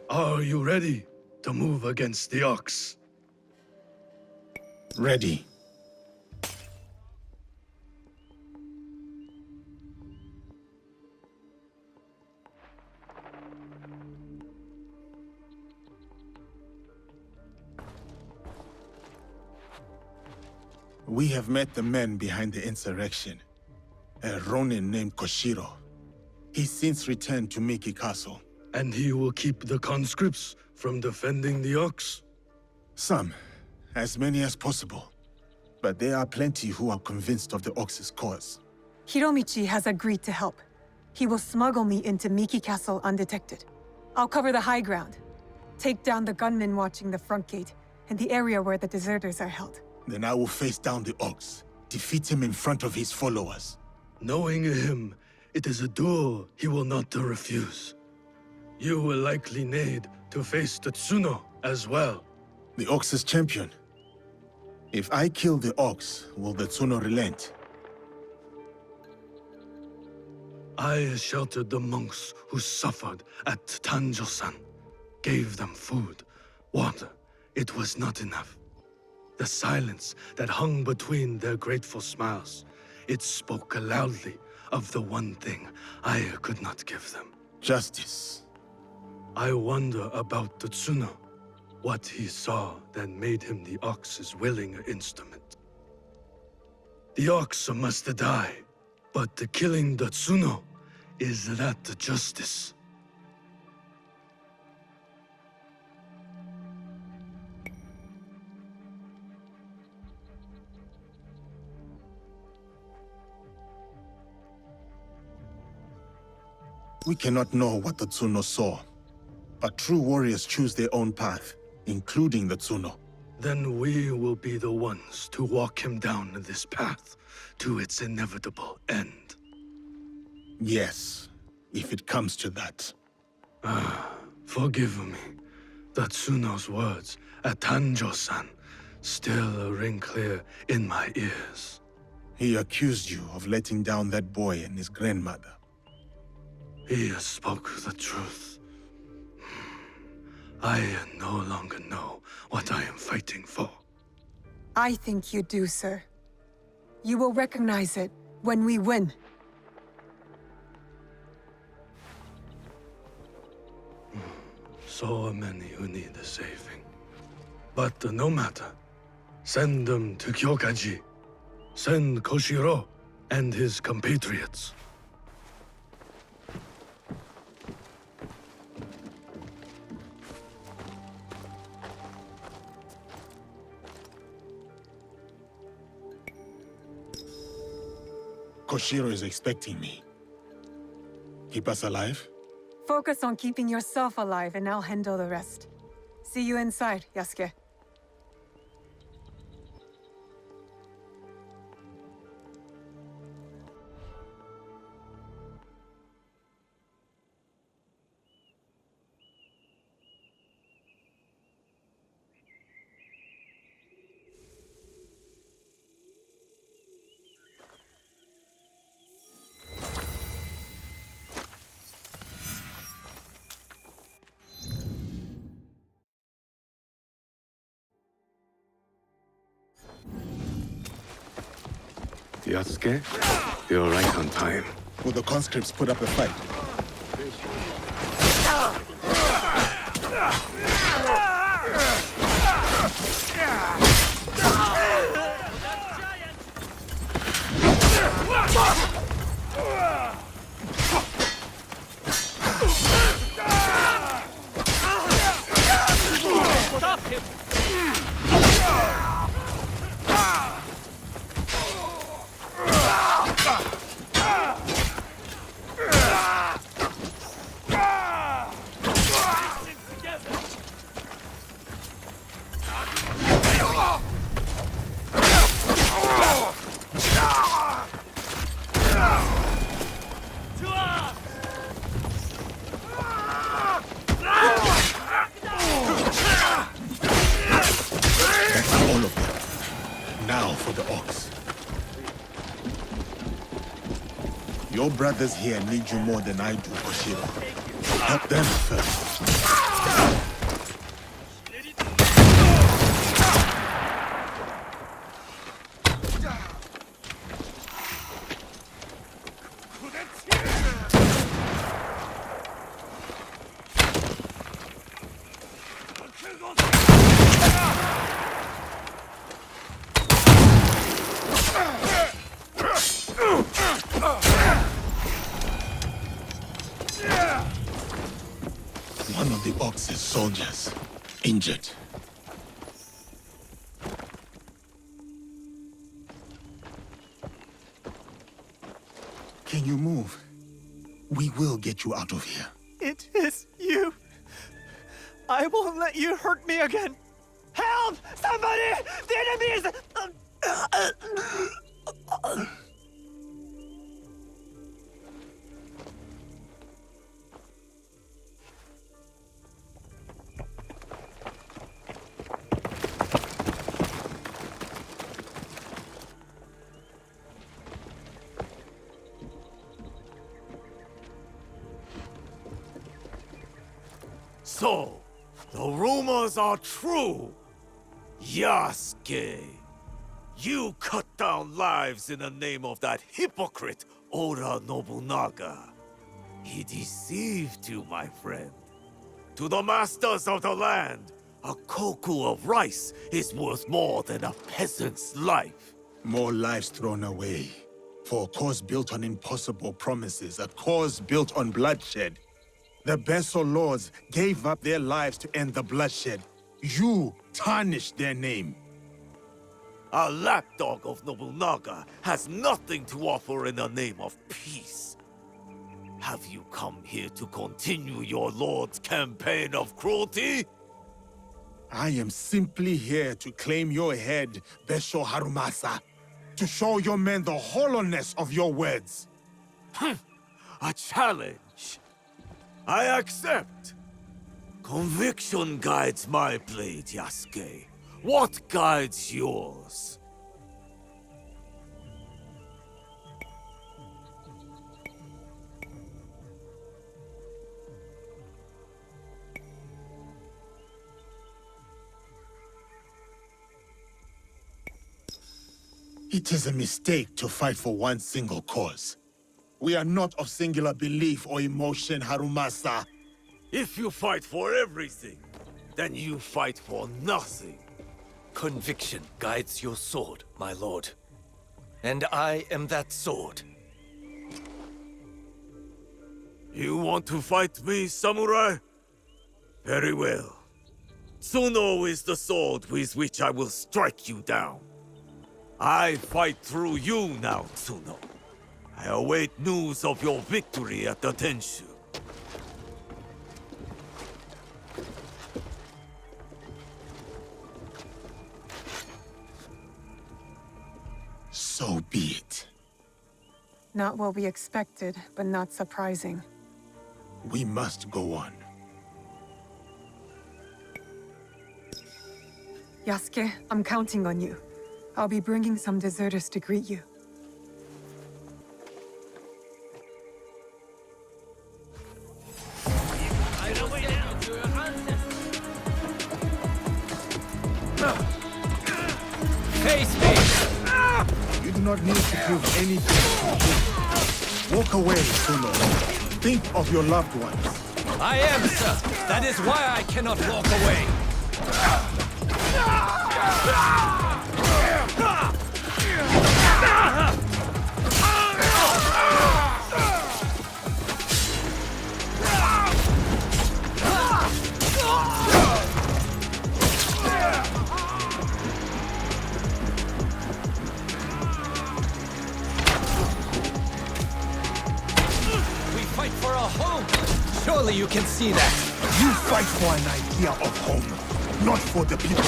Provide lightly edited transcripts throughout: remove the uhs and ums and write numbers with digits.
Are you ready to move against the ox? Ready. We have met the men behind the insurrection. A Ronin named Koshiro. He's since returned to Miki Castle. And he will keep the conscripts from defending the ox? Some. As many as possible. But there are plenty who are convinced of the ox's cause. Hiromichi has agreed to help. He will smuggle me into Miki Castle undetected. I'll cover the high ground. Take down the gunmen watching the front gate, and the area where the deserters are held. Then I will face down the ox. Defeat him in front of his followers. Knowing him, it is a duel he will not refuse. You will likely need to face Tetsuno as well. The ox's champion. If I kill the ox, will the Tsuno relent? I sheltered the monks who suffered at Tanjo-san. Gave them food, water. It was not enough. The silence that hung between their grateful smiles, it spoke loudly of the one thing I could not give them. Justice. I wonder about Tetsuno. What he saw that made him the ox's willing instrument. The ox must die, but the killing Tetsuno, is that justice? We cannot know what the Tsuno saw. But true warriors choose their own path, including the Tsuno. Then we will be the ones to walk him down this path to its inevitable end. Yes, if it comes to that. Forgive me. Tetsuno's words at Tanjo-san still ring clear in my ears. He accused you of letting down that boy and his grandmother. He spoke the truth. I no longer know what I am fighting for. I think you do, sir. You will recognize it when we win. So many who need a saving. But no matter. Send them to Kyokaji. Send Koshiro and his compatriots. Koshiro is expecting me. Keep us alive? Focus on keeping yourself alive and I'll handle the rest. See you inside, Yasuke. Yasuke, you're right on time. Will the conscripts put up a fight? Stop him! All of them. Now for the ox. Your brothers here need you more than I do, Koshiro. Help them first. One of the Ox's soldiers, injured. Can you move? We will get you out of here. It is you. I won't let you hurt me again. Help! Somebody! The enemy is... So, the rumors are true. Yasuke, you cut down lives in the name of that hypocrite Oda Nobunaga. He deceived you, my friend. To the masters of the land, a koku of rice is worth more than a peasant's life. More lives thrown away. For a cause built on impossible promises, a cause built on bloodshed. The Besso lords gave up their lives to end the bloodshed. You tarnished their name. A lapdog of Nobunaga has nothing to offer in the name of peace. Have you come here to continue your lord's campaign of cruelty? I am simply here to claim your head, Besho Harumasa. To show your men the hollowness of your words. A challenge. I accept. Conviction guides my blade, Yasuke. What guides yours? It is a mistake to fight for one single cause. We are not of singular belief or emotion, Harumasa. If you fight for everything, then you fight for nothing. Conviction guides your sword, my lord. And I am that sword. You want to fight me, samurai? Very well. Tsuno is the sword with which I will strike you down. I fight through you now, Tsuno. I await news of your victory at the Tenshu. So be it. Not what we expected, but not surprising. We must go on. Yasuke, I'm counting on you. I'll be bringing some deserters to greet you. Face me! You do not need to prove anything. Walk away, Tsuno. Think of your loved ones. I am, sir. That is why I cannot walk away. We fight for a home. Surely you can see that. You fight for an idea of home, not for the people in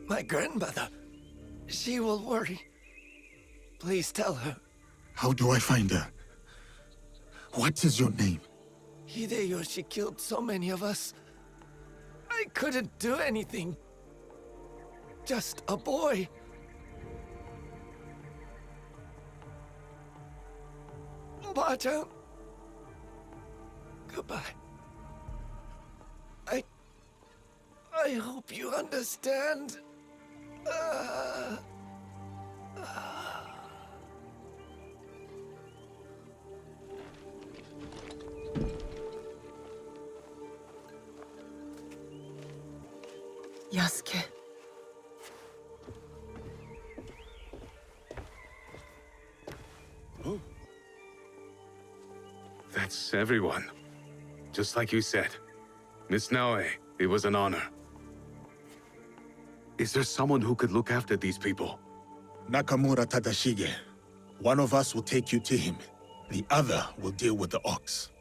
My grandmother. She will worry. Please tell her. How do I find her? What is your name? Hideyoshi killed so many of us. I couldn't do anything. Just a boy. Bata. Goodbye. I hope you understand. Yasuke. That's everyone. Just like you said. Miss Naoe, it was an honor. Is there someone who could look after these people? Nakamura Tadashige. One of us will take you to him. The other will deal with the ox.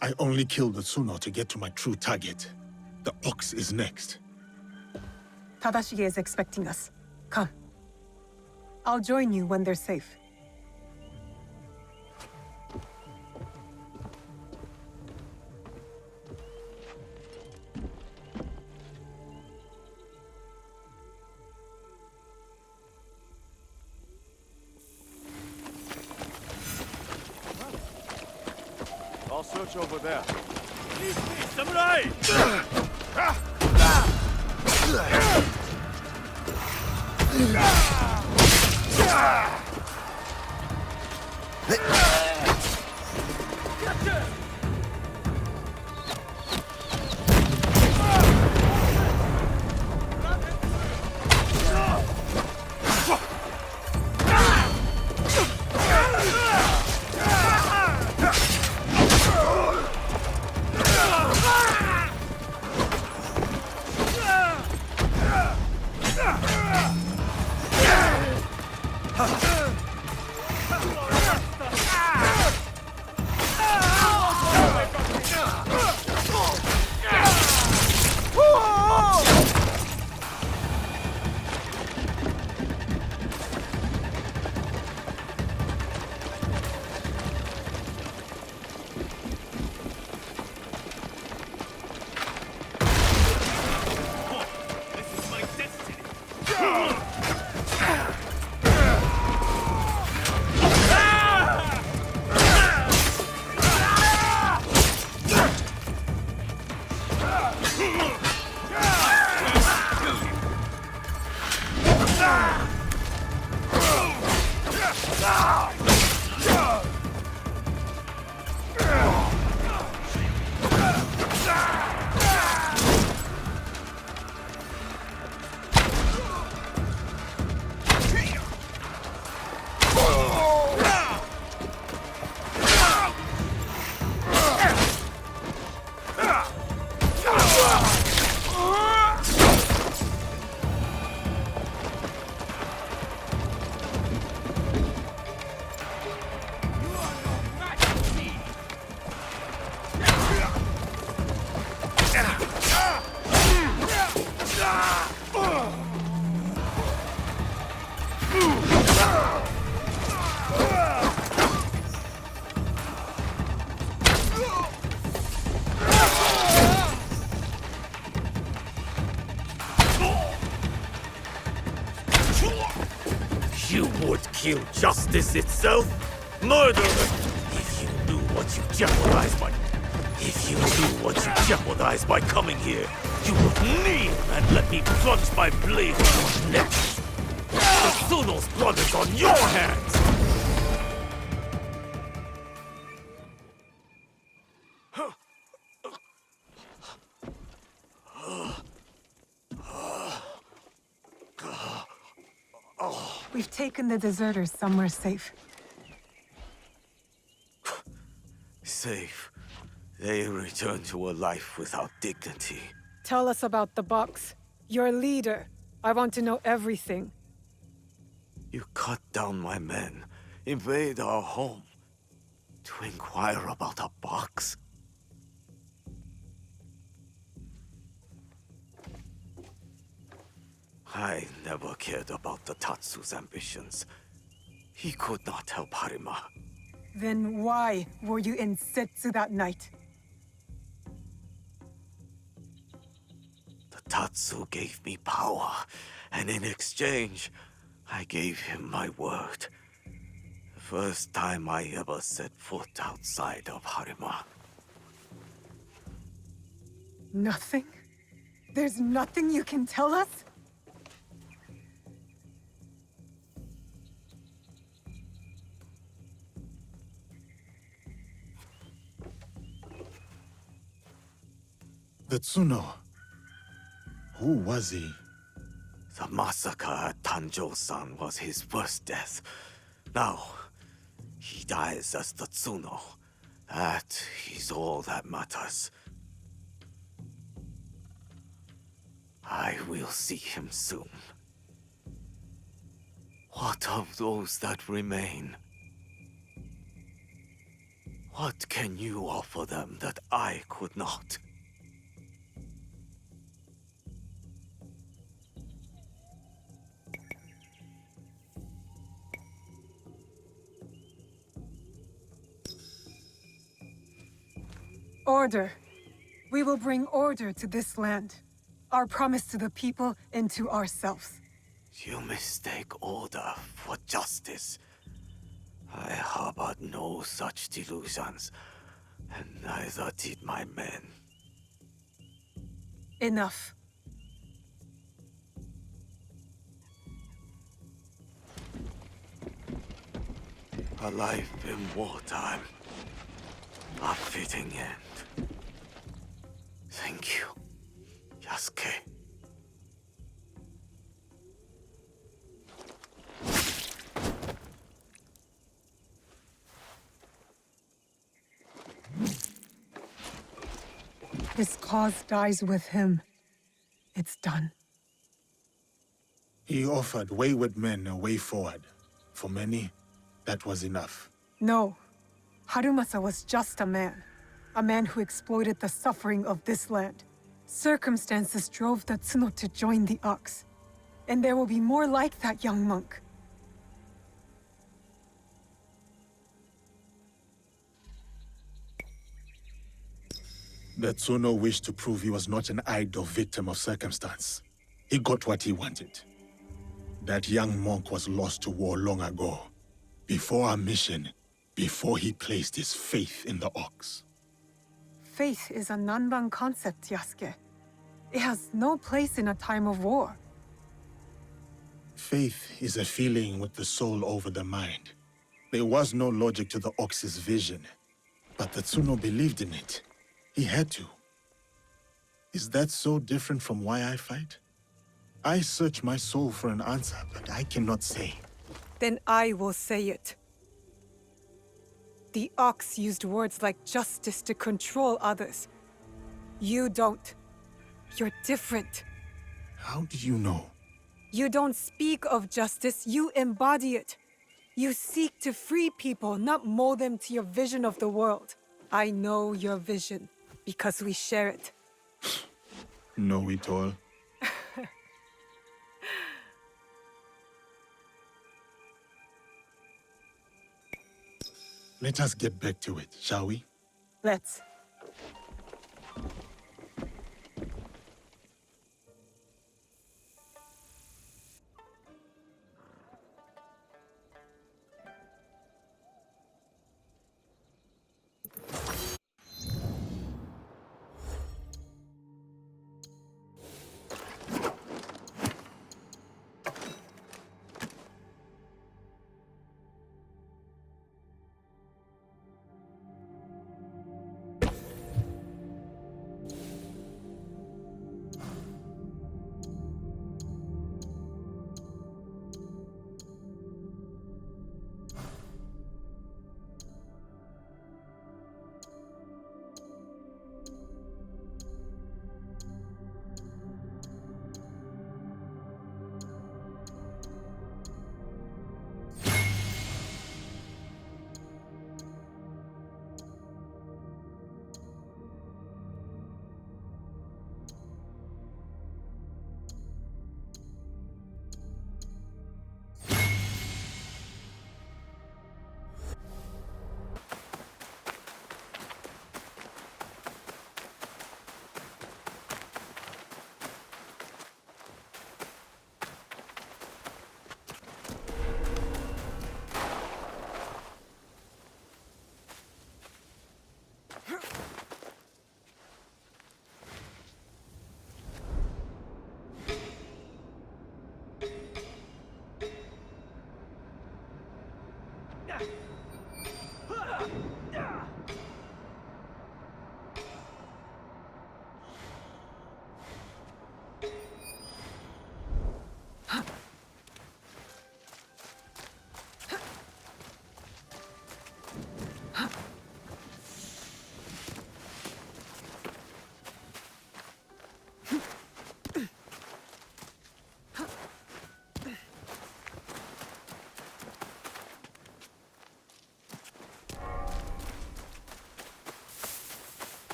I only killed the Tsuno to get to my true target. The ox is next. Tadashige is expecting us. Come. I'll join you when they're safe. I'll search over there. Samurai! You would kill justice itself? Murderer! If you knew what you jeopardized by coming here, you would kneel and let me plunge my blade in your neck. The Tsuno's blood is on your hands! We've taken the deserters somewhere safe. Safe. They return to a life without dignity. Tell us about the box. Your leader. I want to know everything. You cut down my men, invade our home, to inquire about a box? I never cared about the Tatsu's ambitions. He could not help Harima. Then why were you in Setsu that night? The Tatsu gave me power, and in exchange, I gave him my word. The first time I ever set foot outside of Harima. Nothing? There's nothing you can tell us? The Tsuno. Who was he? The massacre at Tanjo-san was his worst death. Now, he dies as the Tsuno. That is all that matters. I will see him soon. What of those that remain? What can you offer them that I could not? Order. We will bring order to this land. Our promise to the people and to ourselves. You mistake order for justice. I harbored no such delusions, and neither did my men. Enough. A life in wartime. A fitting end. Thank you, Yasuke. His cause dies with him. It's done. He offered wayward men a way forward. For many, that was enough. No. Harumasa was just a man. A man who exploited the suffering of this land. Circumstances drove the Tsuno to join the Ox. And there will be more like that young monk. The Tsuno wished to prove he was not an idle victim of circumstance. He got what he wanted. That young monk was lost to war long ago. Before our mission, before he placed his faith in the Ox. Faith is a Nanban concept, Yasuke. It has no place in a time of war. Faith is a feeling with the soul over the mind. There was no logic to the Ox's vision, but the Tsuno believed in it. He had to. Is that so different from why I fight? I search my soul for an answer, but I cannot say. Then I will say it. The Ox used words like justice to control others. You don't. You're different. How do you know? You don't speak of justice, you embody it. You seek to free people, not mold them to your vision of the world. I know your vision, because we share it. Know it all. Let us get back to it, shall we? Let's.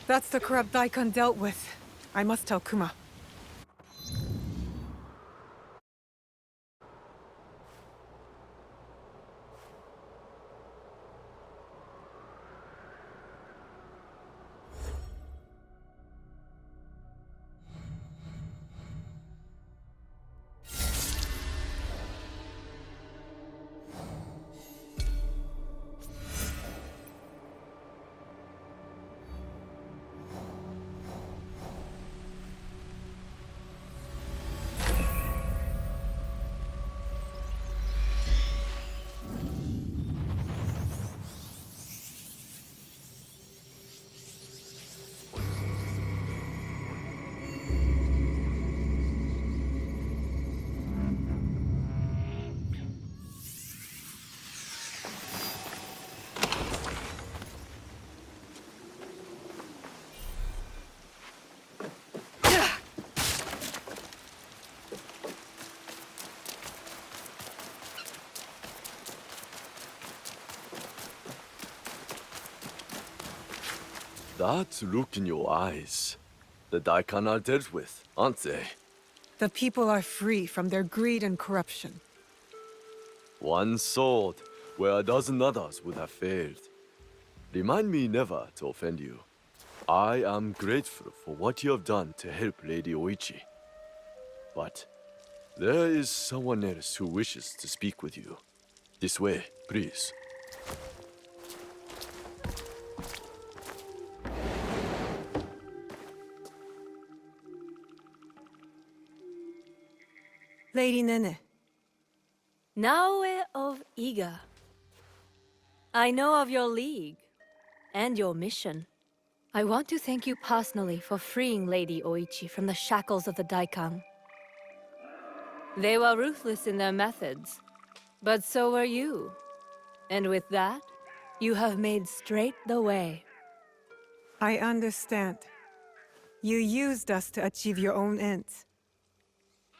That's the corrupt Daikon dealt with. I must tell Kuma. That look in your eyes. The Daikon are dealt with, aren't they? The people are free from their greed and corruption. One sword, where a dozen others would have failed. Remind me never to offend you. I am grateful for what you have done to help Lady Oichi. But there is someone else who wishes to speak with you. This way, please. Lady Nene. Naoe of Iga. I know of your league and your mission. I want to thank you personally for freeing Lady Oichi from the shackles of the Daikon. They were ruthless in their methods, but so were you. And with that, you have made straight the way. I understand. You used us to achieve your own ends.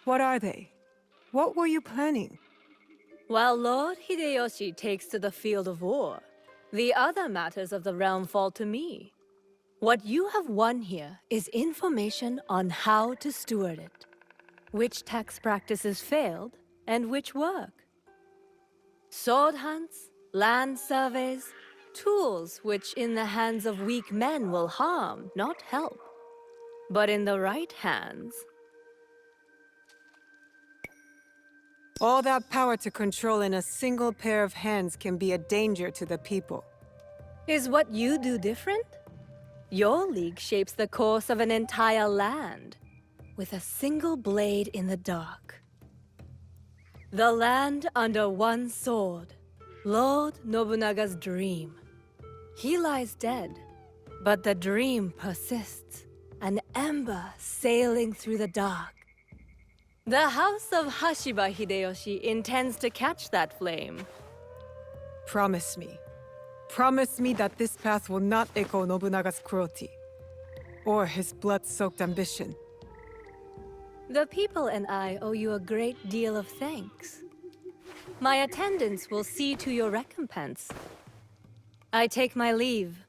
What are they? What were you planning? While Lord Hideyoshi takes to the field of war, the other matters of the realm fall to me. What you have won here is information on how to steward it. Which tax practices failed, and which work. Sword hunts, land surveys, tools which in the hands of weak men will harm, not help. But in the right hands... All that power to control in a single pair of hands can be a danger to the people. Is what you do different? Your league shapes the course of an entire land, with a single blade in the dark. The land under one sword, Lord Nobunaga's dream. He lies dead, but the dream persists, an ember sailing through the dark. The House of Hashiba Hideyoshi intends to catch that flame. Promise me. Promise me that this path will not echo Nobunaga's cruelty, or his blood-soaked ambition. The people and I owe you a great deal of thanks. My attendants will see to your recompense. I take my leave.